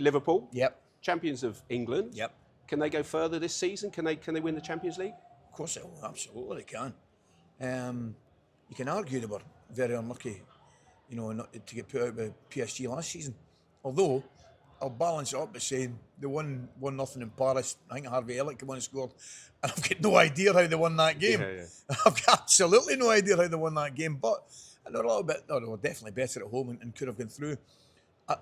Liverpool, Yep. champions of England. Yep. Can they go further this season? Can they win the Champions League? Of course they will. Absolutely they can. You can argue they were very unlucky, not to get put out by PSG last season. Although, I'll balance it up by saying they won 1-0 in Paris. I think Harvey Elliott came on and scored. And I've got no idea how they won that game. Yeah. I've got absolutely no idea how they won that game. But they were definitely better at home and could have gone through.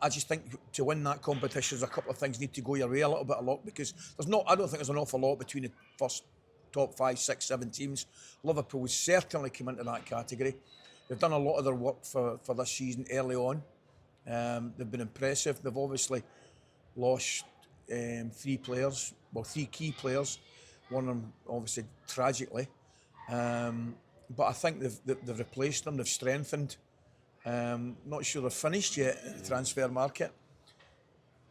I just think to win that competition, there's a couple of things need to go your way, a little bit of luck, because I don't think there's an awful lot between the first top 5, 6, 7 teams. Liverpool would certainly come into that category. They've done a lot of their work for this season early on. They've been impressive. They've obviously lost 3 key players. One of them obviously tragically. But I think they've replaced them, they've strengthened. Not sure they're finished yet in the transfer market.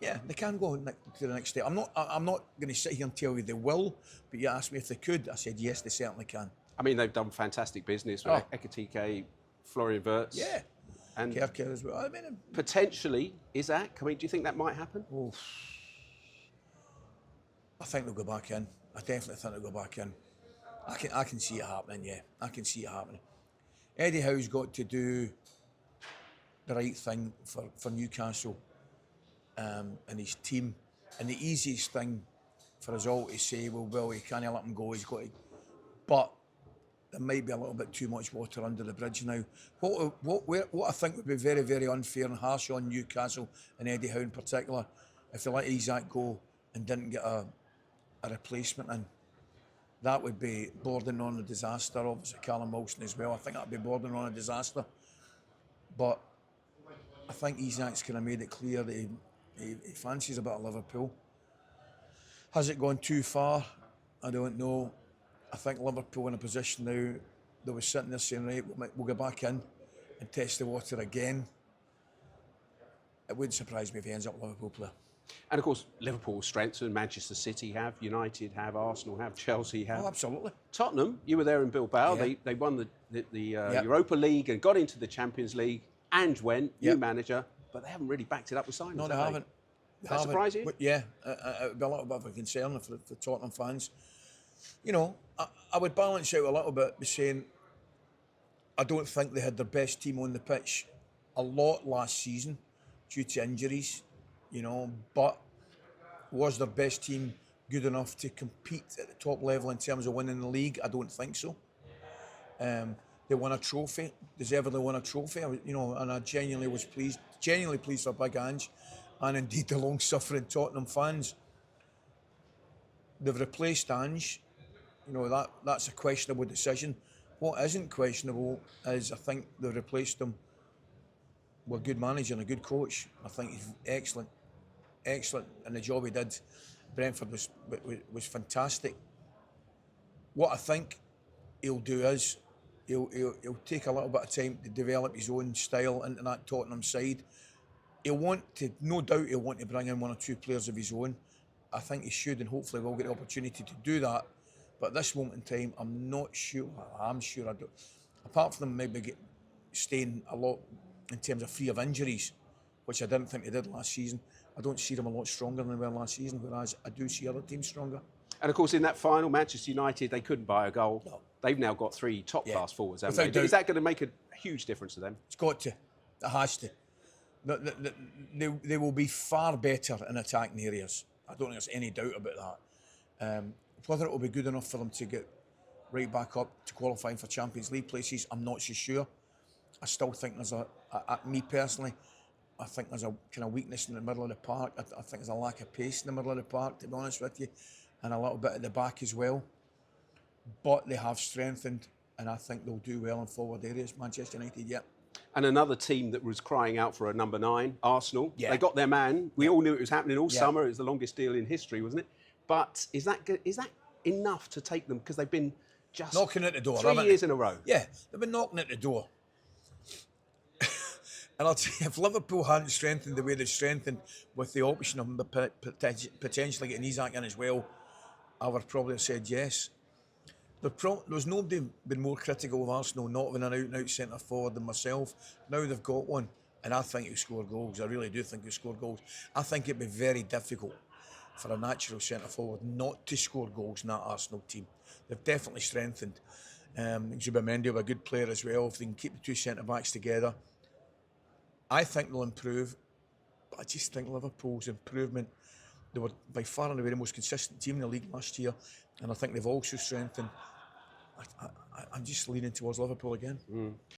Yeah, they can go to the next step. I'm not going to sit here and tell you they will, but you asked me if they could. I said yes, they certainly can. I mean, they've done fantastic business with Ekitike, Florian Wirtz. Yeah, and Kerker as well. I mean, potentially, Isaac. I mean, do you think that might happen? Oh, I think they'll go back in. I definitely think they'll go back in. I can see it happening. Yeah, I can see it happening. Eddie Howe's got to do the right thing for Newcastle and his team. And the easiest thing for us all to say, well, you can't let him go. He's got to. But there might be a little bit too much water under the bridge now. What I think would be very, very unfair and harsh on Newcastle and Eddie Howe in particular, if they let Isaac go and didn't get a replacement in. That would be bordering on a disaster. Obviously, Callum Wilson as well. I think that would be bordering on a disaster. But I think Isaac's kind of made it clear that he fancies a bit of Liverpool. Has it gone too far? I don't know. I think Liverpool in a position now, they were sitting there saying, right, we'll go back in and test the water again. It wouldn't surprise me if he ends up a Liverpool player. And of course, Liverpool strengthened, Manchester City have, United have, Arsenal have, Chelsea have. Oh, absolutely. Tottenham, you were there in Bilbao. Yeah. They won the Europa League and got into the Champions League and went, new manager, but they haven't really backed it up with signings. No, they haven't. Does that surprise you? But yeah, it would be a little bit of a concern for Tottenham fans. I would balance out a little bit by saying I don't think they had their best team on the pitch a lot last season due to injuries, but was their best team good enough to compete at the top level in terms of winning the league? I don't think so. They won a trophy, deservedly won a trophy, and I genuinely pleased for Big Ange and indeed the long-suffering Tottenham fans. They've replaced Ange. That's a questionable decision. What isn't questionable is I think they've replaced him with a good manager and a good coach. I think he's excellent, and the job he did, Brentford was fantastic. What I think he'll do is he'll take a little bit of time to develop his own style into that Tottenham side. No doubt he'll want to bring in 1 or 2 players of his own. I think he should, and hopefully we'll get the opportunity to do that. But at this moment in time, I'm not sure. I'm sure I don't. Apart from them maybe staying a lot in terms of free of injuries, which I didn't think they did last season, I don't see them a lot stronger than they were last season, whereas I do see other teams stronger. And of course, in that final, Manchester United, they couldn't buy a goal. No. They've now got 3 top-class forwards, haven't Without they? doubt. Is that going to make a huge difference to them? It's got to. It has to. They will be far better in attacking areas. I don't think there's any doubt about that. Whether it will be good enough for them to get right back up to qualifying for Champions League places, I'm not so sure. I still think there's me personally, I think there's a kind of weakness in the middle of the park. I think there's a lack of pace in the middle of the park, to be honest with you, and a little bit at the back as well. But they have strengthened, and I think they'll do well in forward areas. Manchester United, yeah. And another team that was crying out for a number 9, Arsenal. Yeah. They got their man. We all knew it was happening all summer. It was the longest deal in history, wasn't it? But is that enough to take them? Because they've been just knocking at the door 3 years in a row. Yeah, they've been knocking at the door. And I'll tell you, if Liverpool hadn't strengthened the way they've strengthened with the option of them potentially getting Isaac in as well, I would probably have said yes. There's nobody been more critical of Arsenal not having an out-and-out centre forward than myself. Now they've got one, and I think he'll score goals. I really do think he'll score goals. I think it'd be very difficult for a natural centre forward not to score goals in that Arsenal team. They've definitely strengthened. Zubimendi will be a good player as well if they can keep the two centre backs together. I think they'll improve, but I just think Liverpool's improvement. They were by far and away the most consistent team in the league last year, and I think they've also strengthened. I'm just leaning towards Liverpool again.